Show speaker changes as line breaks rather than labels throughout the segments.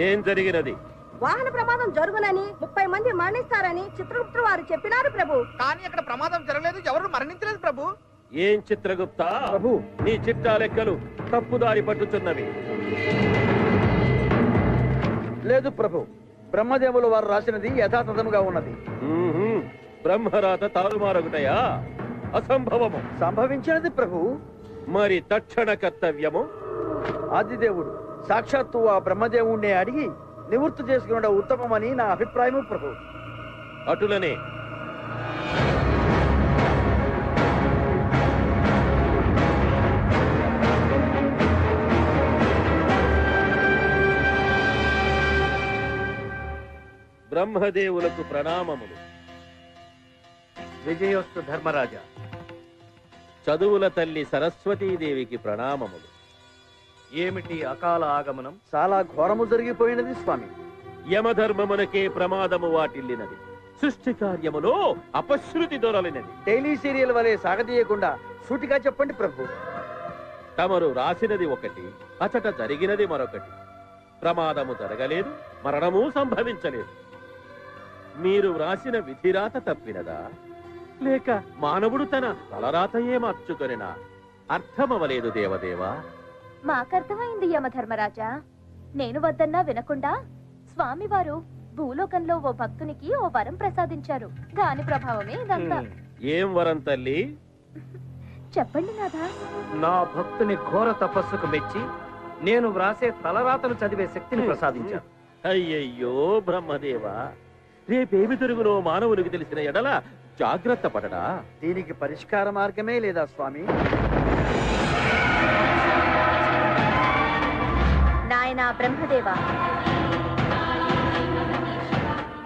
ఏం జరిగినది?
వాహన ప్రమాదం జరుగునని 30 మంది మరణిస్తారని చిత్రగుప్త వారు చెప్పినారు ప్రభు.
కానీ అక్కడ ప్రమాదం జరగలేదు, ఎవరు మరణించలేదు ప్రభు.
ఏం చిత్రగుప్త, ప్రభు నీ చిట్టా లెక్కలు తప్పుదారి పట్టుచున్నవి.
లేదు ప్రభు, బ్రహ్మదేవులు వారు రాసినది యథాతథముగా ఉన్నది.
బ్రహ్మరాత తారుమారగుటయా? అసంభవము.
సంభవించినది ప్రభు.
మరి తక్షణ కర్తవ్యము?
ఆదిదేవుడు సాక్షాత్తు ఆ బ్రహ్మదేవుణ్ణి అడిగి నివృత్తి చేసుకున్న ఉత్తమమని నా అభిప్రాయము ప్రభు.
అటులనే. బ్రహ్మదేవులకు ప్రణామములు.
విజయోస్తు ధర్మరాజా.
చదువుల తల్లి సరస్వతీదేవికి ప్రణామములు.
ఏమిటి అకాల ఆగమనం?
చాలా ఘోరము జరిగిపోయినది స్వామి.
యమధర్మమునకే ప్రమాదము వాటిల్లినది. సృష్టి కార్యములో అపశృతి దొరలినది.
డైలీ సీరియల్ వలె సాగదీయకుండా సూటిగా చెప్పండి ప్రభు.
తమరు రాసినది ఒకటి, అచట జరిగినది మరొకటి. ప్రమాదము జరగలేదు, మరణము సంభవించలేదు. మీరు వ్రాసిన విధిరాత తప్పినదా, లేక మానవుడు తన తలరాతయే మార్చుకొనినా? అర్థమవలేదు దేవదేవా.
మాకర్థమైంది యమధర్మరాజా. నేను వద్దన్నా వినకుండా స్వామివారు భూలోకంలో ఓ భక్తునికి ఓ వరం ప్రసాదించారు. దాని ప్రభావమే ఇదంతా.
ఏం వరం తల్లి?
చెప్పండి నాథా.
నా భక్తుని ఘోర తపస్సుకు మెచ్చి నేను వ్రాసే తలరాతను చదివే శక్తిని ప్రసాదించాను.
అయ్యయ్యో బ్రహ్మదేవా, రేపేమి జరుగునో మానవునికి తెలిసిన ఎడల జాగ్రత్త పడడా?
దీనికి పరిష్కార మార్గమే లేదా స్వామి?
నాయనా బ్రహ్మదేవా.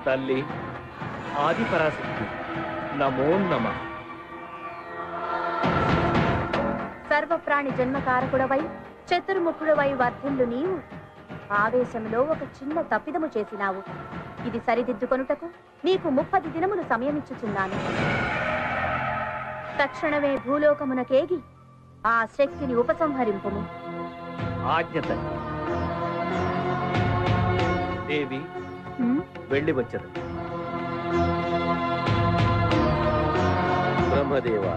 తల్లి ఆది పరాశక్తి, నమో నమః.
సర్వప్రాణి జన్మకారకుడవై చతుర్ముఖుడవై వర్ధిల్లు నీవు ఆవేశంలో ఒక చిన్న తప్పిదము చేసినావు. ఇది సరిదిద్దుకొనుటకు నీకు 30 దినములు సమయమిచ్చుచున్నాను. తక్షణమే భూలోకమునకేగి ఆ శక్తిని ఉపసంహరింపుము.
ఆజ్ఞ తల్లి. దేవి వెళ్ళి వచ్చదు.
బ్రహ్మదేవా,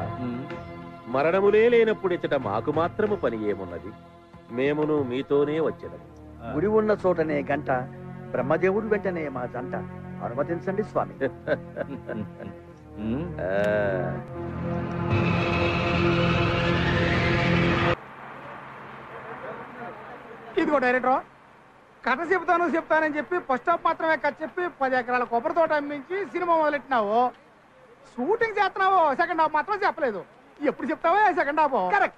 మరణములే లేనప్పుడు ఇచ్చట మాకు మాత్రము పని ఏమున్నది? మేమును మీతోనే వచ్చేదము.
గుడి ఉన్న చోటనే గంట, బ్రహ్మదేవుడు వెంటనే మా జంట. అనుమతించండి స్వామి.
ఇదిగో డైరెక్టర్, కథ చెప్తానని చెప్పి ఫస్ట్ హాఫ్ మాత్రమే కథ చెప్పి 10 ఎకరాల కొబ్బరి తోట అమ్మించి సినిమా మొదలెట్టినావు. షూటింగ్ చేస్తున్నావు, సెకండ్ హాఫ్ మాత్రం చెప్పలేదు. ఎప్పుడు చెప్తావా సెకండ్ హాఫ్? కరెక్ట్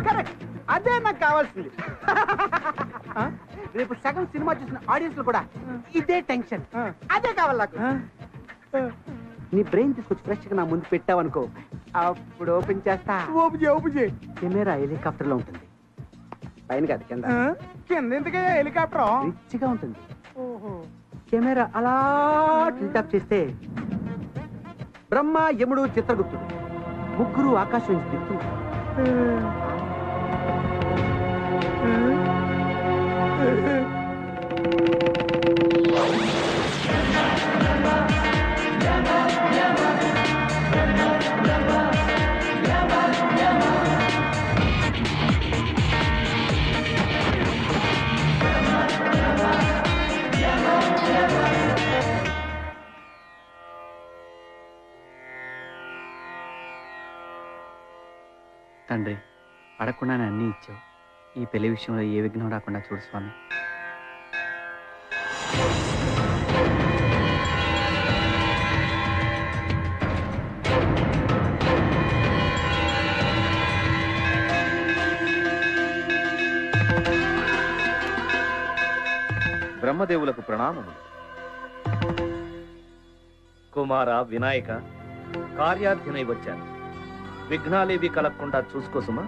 కరెక్ట్, అదే నాకు కావాల్సింది. రేపు సగం సినిమా చూసిన ఆడియన్స్ లో కూడా ఇదే టెన్షన్, అదే కావాలి నాకు. నీ బ్రెయిన్ తీసుకొచ్చి ఫ్రెష్ గా నా ముందు పెట్టావనుకో, అప్పుడు ఓపెన్ చేస్తా. ఓపెన్ చేయి. కెమెరా హెలికాప్టర్ లో ఉంటుంది, పైన కాదు కింద. కింద ఎందుకయ్యా హెలికాప్టర్? రిచ్ గా ఉంటుంది. కెమెరా అలా టిల్టాప్ చేస్తే బ్రహ్మ, యముడు, చిత్రగుప్తుడు ముగ్గురు ఆకాశం నుంచి దిగుతున్నారు.
తండ్రి, అడగకుండానే అన్నీ ఇచ్చావు. ఈ పెళ్లి విషయంలో ఏ విఘ్నం రాకుండా చూడు స్వామి.
బ్రహ్మదేవులకు ప్రణామములు.
కుమార వినాయక, కార్యార్థినై వచ్చాను. విఘ్నాలేవి కలగకుండా చూసుకోసుమా.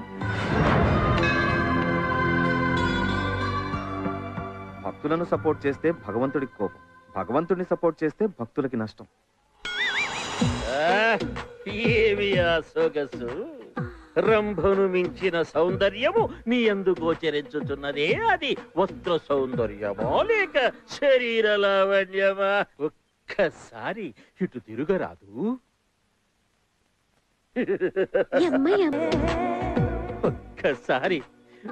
భక్తులను సపోర్ట్ చేస్తే భగవంతుడికి కోపం, భగవంతుడిని సపోర్ట్ చేస్తే భక్తులకి నష్టం.
ఏమి ఆ సొగసు! రంభను మించిన సౌందర్యము నీ యందు గోచరించుచున్నదే అది వస్త్ర సౌందర్యమా లేక శరీర లావణ్యమా? ఒక్కసారి ఇటు తిరుగరాదు. ఒక్కసారి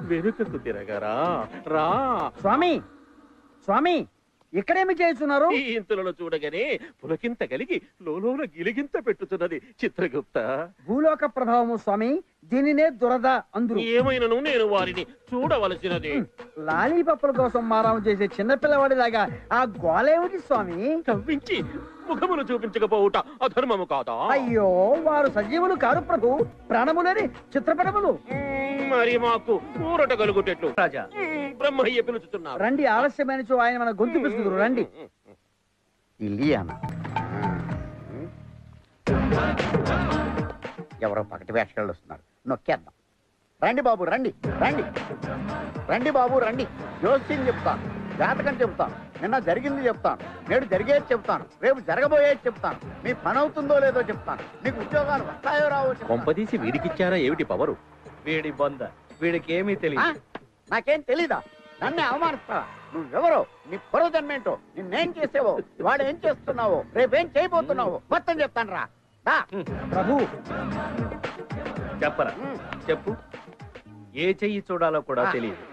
వెనుకకు తిరగరా. రా.
స్వామి స్వామి ఇక్కడేమి చేస్తున్నారు?
ఈ ఇంతులను చూడగానే పులకింత కలిగి లోలోన గిలిగింత పెట్టుతున్నది చిత్రగుప్త.
భూలోక ప్రభావము స్వామి, దీనినే దురద అందురు.
ఏమైనను నేను వారిని చూడవలసినది.
లాలీపప్పుల కోసం మారాము చేసే చిన్నపిల్లవాడిలాగా ఆ గోలేమిటి స్వామి?
కవ్వించి ముఖమును చూపించకపోవుట అధర్మము కాదా?
అయ్యో, వారు సజీవులు కారు ప్రభు, ప్రాణములని చిత్రపటములు.
మరి మాకు ఊరట కలుగుటెట్లు?
రాజా,
బ్రహ్మయ్య పిలుచుతున్నారు.
రండి, ఆలస్యమైన ఆయన మన గొంతు పిసుకుదురు. రండి.
ఇలియానా ఎవరో పకటి వేషగాళ్ళు వస్తున్నారు, నొక్కేద్దాం. రండి బాబు, రండి రండి రండి బాబు, రండి. జోస్యం చెప్తాను, జాతకం చెప్తాను, నిన్న జరిగింది చెప్తాను, నేడు జరిగేది చెప్తాను, రేపు జరగబోయేది చెప్తాను, మీ పని అవుతుందో లేదో చెప్తాను, మీకు ఉద్యోగాలు వస్తాయో రావో.
కొంపదీసి వీడికిచ్చారా ఏమిటి పవరు?
వీడి బొంద, వీడికి ఏమీ తెలియదు.
నాకేం తెలీదా? నన్నే అవమానిస్తావా? నువ్వెవరో, నీ పూర్వజన్మేంటో, నిన్నేం చేసేవో, వాడు ఏం చేస్తున్నావో, రేపేం చేయబోతున్నావో మొత్తం చెప్తాను రా.
ప్రభు
చెప్పరా, చెప్పు. ఏ చెయ్యి చూడాలో కూడా తెలియదు.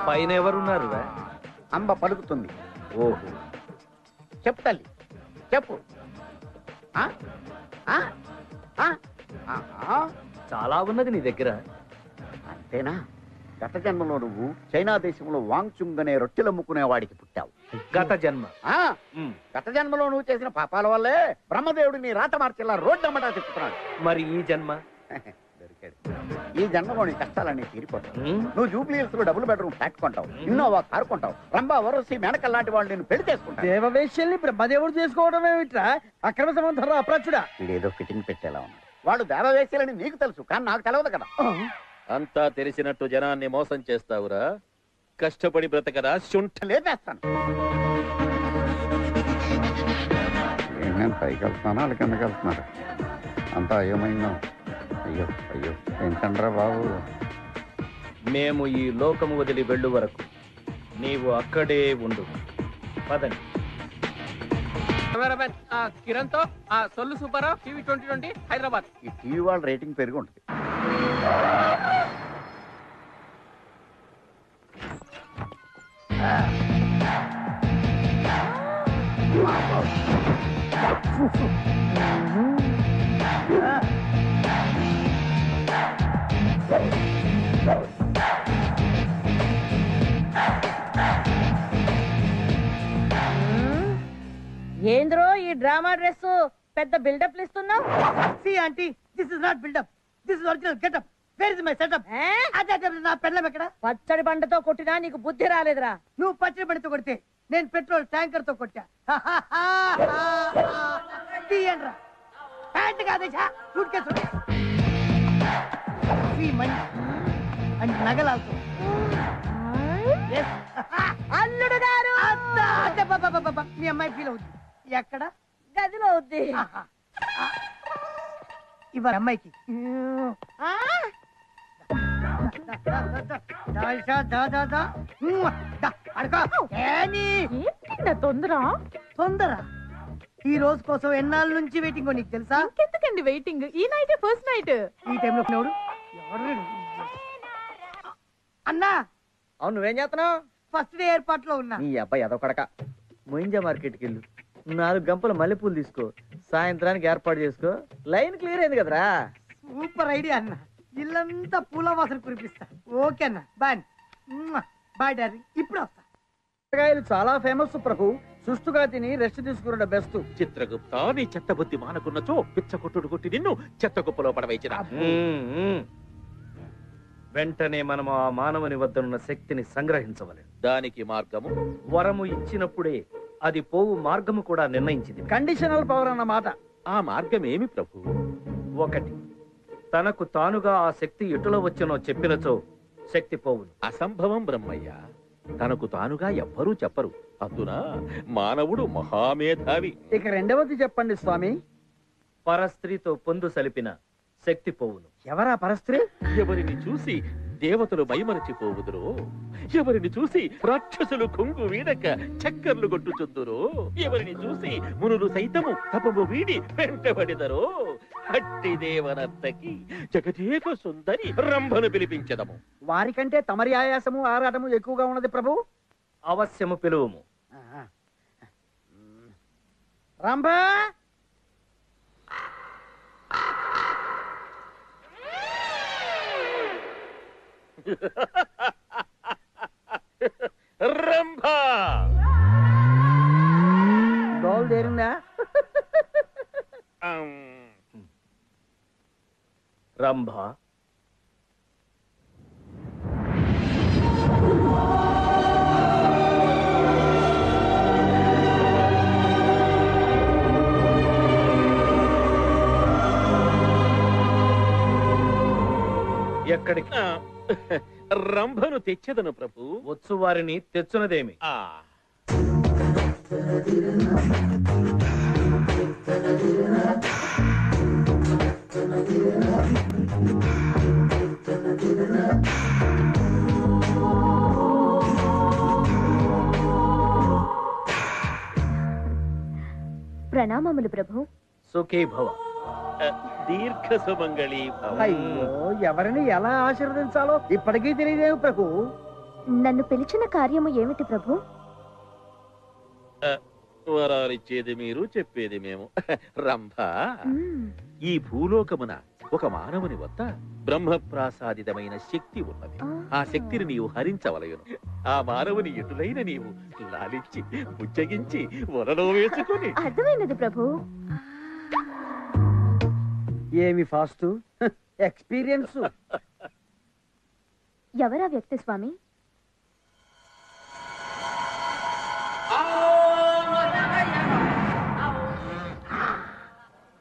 పైన ఎవరున్నారు?
అంబ పలుకుతుంది.
ఓహో,
చెప్పు తల్లి, చెప్పు.
చాలా ఉన్నది నీ దగ్గర.
అంతేనా? గత జన్మలో నువ్వు చైనా దేశంలో వాంగ్చుంగ్ అనే రొట్టెలు అమ్ముకునే వాడికి పుట్టావు.
గత జన్మ.
గత జన్మలో నువ్వు చేసిన పాపాల వల్లే బ్రహ్మదేవుడు నీ రాత మార్చేలా రోడ్డు అమ్మటా చెప్తున్నాడు.
మరి ఈ జన్మ?
దొరికాడు. ఈ జన్మలో నీ కష్టాలన్నీ తీరిపోతావు. నువ్వు జూబ్లీహిల్స్ లో డబుల్ బెడ్రూమ్ ఫ్లాట్ కొంటావు, ఇన్నోవా కారు కొంటావు, రంభా వరసి మేనకల్ లాంటి వాళ్ళు నేను పెళ్లి చేసుకుంటావు.
దేవవేశ్యల్ని బ్రహ్మదేవుడు చేసుకోవడం ఏమిట్రా? అక్రమ సంబంధం అప్రాచుడా.
వీడేదో ఫిట్టింగ్ పెట్టేలా ఉన్నాడు. వాళ్ళు దేవవేశ్యలని నీకు తెలుసు, కానీ నాకు తెలియదు కదా.
అంతా తెలిసినట్టు జనాన్ని మోసం చేస్తావురా. కష్టపడి బ్రతకరా, శుంఠ
లేపేస్తాను. నేను పైకి వెళ్తున్నాను, వాళ్ళ కిందకి వెళ్తున్నారు. అంతా అయోమయంగా. అయ్యో అయ్యో, ఏంటండ్రా బాబు.
మేము ఈ లోకము వదిలి వెళ్ళు వరకు నీవు అక్కడే ఉండు. పదండి.
కిరణ్ తో సొల్లు సూపర్ టీవీ 2020 హైదరాబాద్.
ఈ టీవీ వాళ్ళ రేటింగ్ పెరిగి ఉంటుంది.
ఏంద్రో ఈ డ్రామా డ్రెస్, పెద్ద బిల్డప్ ఇస్తున్నావు?
See aunty, this is not buildup, this is original getup. Where is my setup? నా పెళ్ళం ఎక్కడ?
పచ్చడి బండతో కొట్టినా నీకు బుద్ధి రాలేదురా.
నువ్వు పచ్చడి బండితో కొడితే నేను పెట్రోల్ ట్యాంకర్ తో కొట్టా. తీయండ్రా. ప్యాంట్ కాదే, సూట్ కేసు అండ్ నగలాల్సి.
అల్లుడు గారు,
మీ అమ్మాయి ఫీల్ అవుతుంది. ఎక్కడ?
గదిలో అవుద్ది.
ఇవాళ అమ్మాయికి తొందర. ఈ రోజు కోసం ఎన్నాళ్ళ నుంచి వెయిటింగ్ నీకు తెలుసా?
ఎందుకండి వెయిటింగ్? ఈ నైట్ ఫస్ట్ నైట్.
ఈ టైంలో ఎవడు అన్నా?
అవును, నువ్వేం చేస్తున్నావు?
ఫస్ట్ డే ఏర్పాట్లో ఉన్నా.
నీ అబ్బాయి అదొకడక. మొయింజా మార్కెట్కి వెళ్ళు, 4 గంపల మల్లెపూలు తీసుకో, సాయంత్రానికి ఏర్పాటు చేసుకో. లైన్ క్లియర్ అయింది కదరా.
సూపర్ ఐడియా అన్న. ఇల్లంతా పూల వాసన కురిపిస్తా. ఓకే అన్న, బాయ్. బాయ్ డాడీ, ఇప్పుడు వస్తా. కూరగాయలు చాలా ఫేమస్ ప్రభు. సుష్టుగా తిని రెస్ట్ తీసుకున్న బెస్ట్.
చిత్రగుప్త, నీ చెత్త బుద్ధి మానకున్నచో పిచ్చ కొట్టుడు కొట్టి నిన్ను చెత్త కుప్పలో పడవేచిన.
వెంటనే మనం ఆ మానవుని వద్దనున్న శక్తిని సంగ్రహించవలెను.
దానికి మార్గము?
వరము ఇచ్చినప్పుడే అది పోవు మార్గము కూడా నిర్ణయించింది.
కండిషనల్ పవర్ అన్నమాట.
ఆ మార్గం ఏమి ప్రభు?
1, తనకు తానుగా ఆ శక్తి ఎటులో వచ్చనో చెప్పినచో శక్తి పోవును.
అసంభవం బ్రహ్మయ్య. తనకు తానుగా ఎవ్వరూ చెప్పరు. అందున మానవుడు మహామేధావి.
ఇక రెండవది చెప్పండి స్వామి.
పరస్త్రీతో పొందు సలిపిన శక్తి పోవును.
ఎవరా పరస్త్రీ?
ఎవరిని చూసి దేవతలు మైమరచిపోవుదురో, ఎవరిని చూసి రాక్షసులు కొంగు వీడక చక్కర్లు కొట్టుచుందురో, ఎవరిని చూసి మునులు సైతము తపము వీడి వెంటబడిదరో, అట్టి దేవనర్తకి జగదేక సుందరి రంభను పిలిపించదము.
వారికంటే తమరి ఆయాసము ఆరాటము ఎక్కువగా ఉన్నది ప్రభు.
అవశ్యము పిలువము.
రంభ,
రంభ
డోల్ దేరిందా?
రంభ, ఎక్కడికి?
రంభను తెచ్చదను ప్రభు.
వచ్చు వారిని తెచ్చునదేమి?
ప్రణామములు ప్రభు.
సుఖీ భవ.
దీర్ఘ సుమంగళి భవ.
అయ్యో, ఎవరిని ఎలా ఆశీర్వదించాలో ఇప్పటికీ తెలియదేవు ప్రభు.
నన్ను పిలిచిన కార్యము ఏమిటి ప్రభు?
వరాలిచ్చేది మీరు, చెప్పేది మేము. రంభ, ఈ భూలోకమున ఒక మానవుని వద్ద బ్రహ్మప్రాసాదితమైన శక్తి ఉన్నది. ఆ శక్తిని నీవు హరించవలయును. ఆ మానవుని ఎటులైన నీవు లాలించి బుజ్జగించి వలలో వేసుకుని.
అర్థమైనది ప్రభు.
ఏమి ఫాస్ట్ ఎక్స్పీరియన్స్.
ఎవరా వ్యక్తి స్వామి?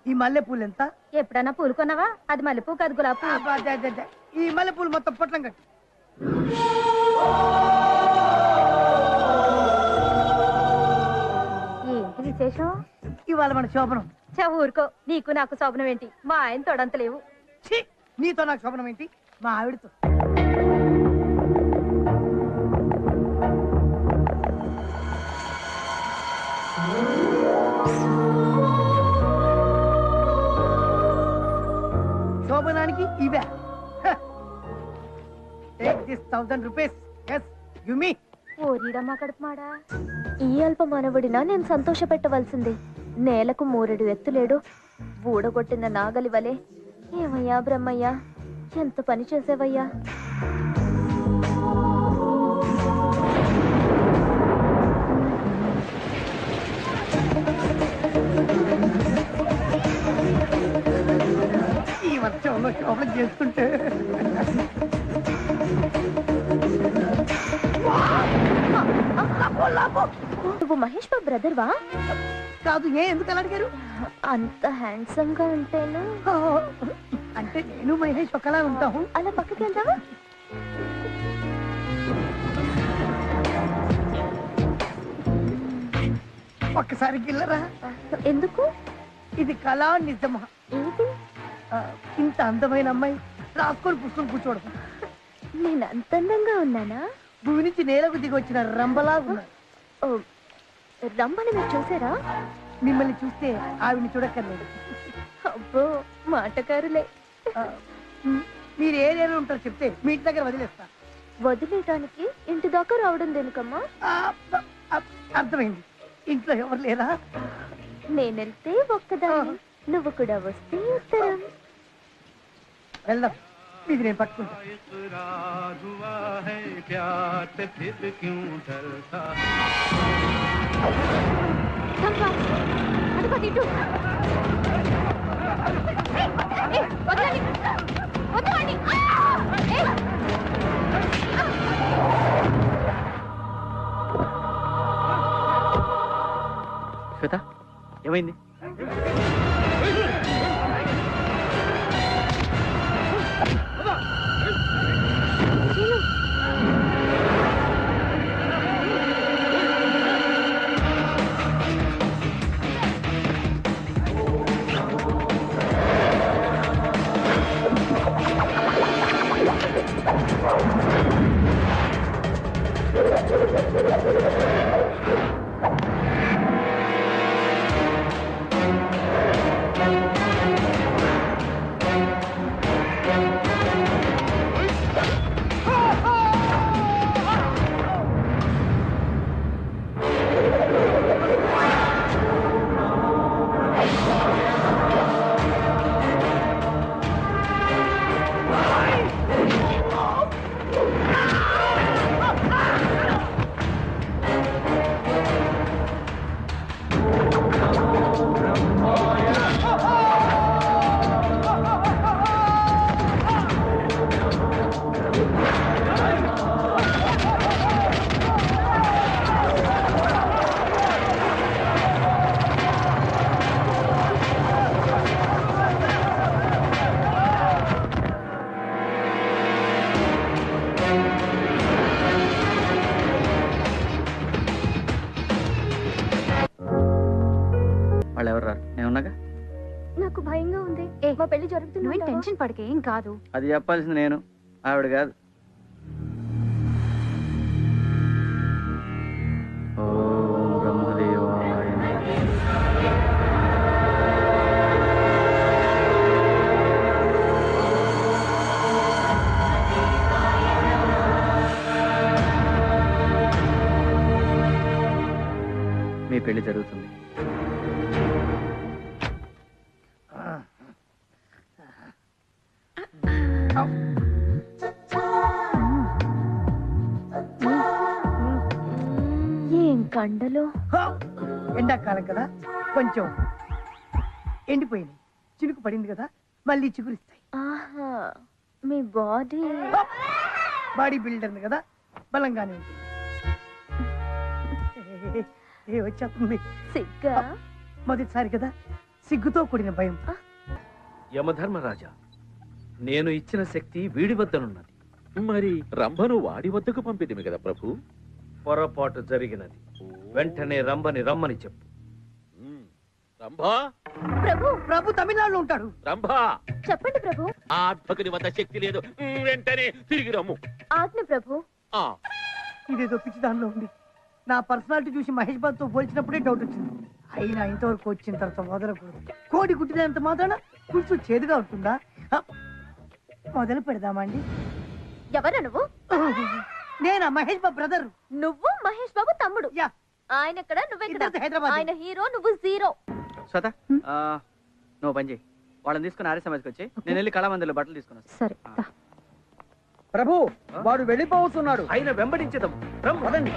ఈ మల్లెపూలు ఎంత?
ఎప్పుడన్నా పూలు కొన్నావా? అది మల్లెపూ కాదు, గులాబీ.
ఈ మల్లెపూలు మొత్తం పొట్లం కట్టు.
ఏంటి విశేషం?
ఇవాళ మన శోభనం.
ఊరుకో, నీకు నాకు శోభనం ఏంటి? మా ఆయన తొడంతలేవు.
ఛీ, నీతో నాకు శోభనం ఏంటి? మా ఆవిడతో. శోభనానికి ఇవే. Take this 1,000 rupees. Yes, give me.
ఓరిడమ్మా కడుపుమాడా. ఈ అల్ప మానవుడినా నేను సంతోష పెట్టవలసింది. నేలకు 3 ఎత్తులేడు, ఊడగొట్టిన నాగలి వలె. ఏమయ్యా బ్రహ్మయ్యా, ఎంత పని చేసేవయ్యా.
ఈ వర్షంలో శోభనం చేసుకుంటే
నువ్వు మహేష్ బాబు బ్రదర్వా?
కాదు. ఎందుకు అలా అడిగారు?
అంత హ్యాండ్సమ్ గా ఉంటేను.
అంటే నేను మహేష్ ఒకలా ఉంటాము.
అలా పక్కకి వెళ్దావా?
ఒక్కసారి గిల్లరా.
ఎందుకు?
ఇది కళా నిజమా?
ఏంటి?
ఇంత అందమైన అమ్మాయి రాసుకొని పుస్తకం కూర్చోవడం.
నేను అంత అందంగా ఉన్నానా?
భూమి నుంచి నేలకు దిగి వచ్చిన రంబలా ఉన్నా.
రంభని మీరు చూసారా?
మిమ్మల్ని చూస్తే ఆవిని చూడక్కర్లేదు.
అబ్బో, మాటకారులే.
మీరు ఏ ఏరియాలో ఉంటారో చెప్తే మీ ఇంటి దగ్గర వదిలేస్తా.
వదిలేయటానికి ఇంటి దాకా రావడం దేనికమ్మా?
అర్థమైంది. ఇంట్లో ఎవరు లేరా?
నేనెళ్తే ఒక్కదాన్ని, నువ్వు కూడా వస్తే ఉత్తరం.
వెళ్దాం, ఇది నేను పట్టుకుంటా.
శ్వేత, ఏమైంది?
మా పెళ్లి జరుగుతుంది.
నువ్వేం టెన్షన్ పడకే, ఏం కాదు.
అది చెప్పాల్సింది నేను, ఆవిడ కాదు. ఓం బ్రహ్మదేవాయ నమః. మీ పెళ్లి జరుగుతుంది.
ఏం కండలు.
ఎండాకాలం కదా, కొంచెం ఎండిపోయింది. చినుకు పడింది కదా, మళ్ళీ చిగురిస్తాయి.
ఆహా, మీ బాడీ
బాడీ బిల్డర్ కదా, బలంగానే ఉంటుంది. వచ్చేస్తుంది.
సిగ్గా?
మొదటిసారి కదా, సిగ్గుతో కూడిన భయం.
యమధర్మరాజా, నేను ఇచ్చిన శక్తి వీడి వద్దనున్నది.
మరి రంభను వాడి వద్దకు పంపిదిమి కదా ప్రభు.
పొరపాటు జరిగినది. వెంటనే రంభని రమ్మని చెప్పు.
రంభా,
ప్రభు ప్రభు తమిళనాడులో ఉంటాడు.
రంభా,
చెప్పండి ప్రభు.
ఆ అద్భకుని వద్ద శక్తి లేదు, వెంటనే తిరిగి రమ్ము.
ఆజ్ఞ ప్రభు.
ఇదేదో పిచ్చి దానిలో ఉంది. నా పర్సనాలిటీ చూసి మహేష్ బాబుతో పోల్చినప్పుడే డౌట్ వచ్చింది. అయినా ఇంతవరకు వచ్చిన తర్వాత వదలకూడదు. కోడి గుట్టినంత మాత్రాన పులుసు చేదుగా ఉంటుందా? మొదలు పెడదామా అండి?
ఎవరు నువ్వు?
నేనా మహేష్ బాబు బ్రదర్.
నువ్వు మహేష్ బాబు తమ్ముడు. ఆయన ఎక్కడ, నువ్వెక్కడ?
హైదరాబాద్.
ఆయన హీరో, నువ్వు జీరో.
శ్వేత, నువ్వు పని చేయి. వాళ్ళని తీసుకుని ఆర్య సమాజ్కి వచ్చి నేను వెళ్ళి కళామందిలో బట్టలు తీసుకున్నా.
సరే.
ప్రభు, వాడు వెళ్ళిపోతున్నాడు.
ఆయన వెంబడించదము.
పదండి.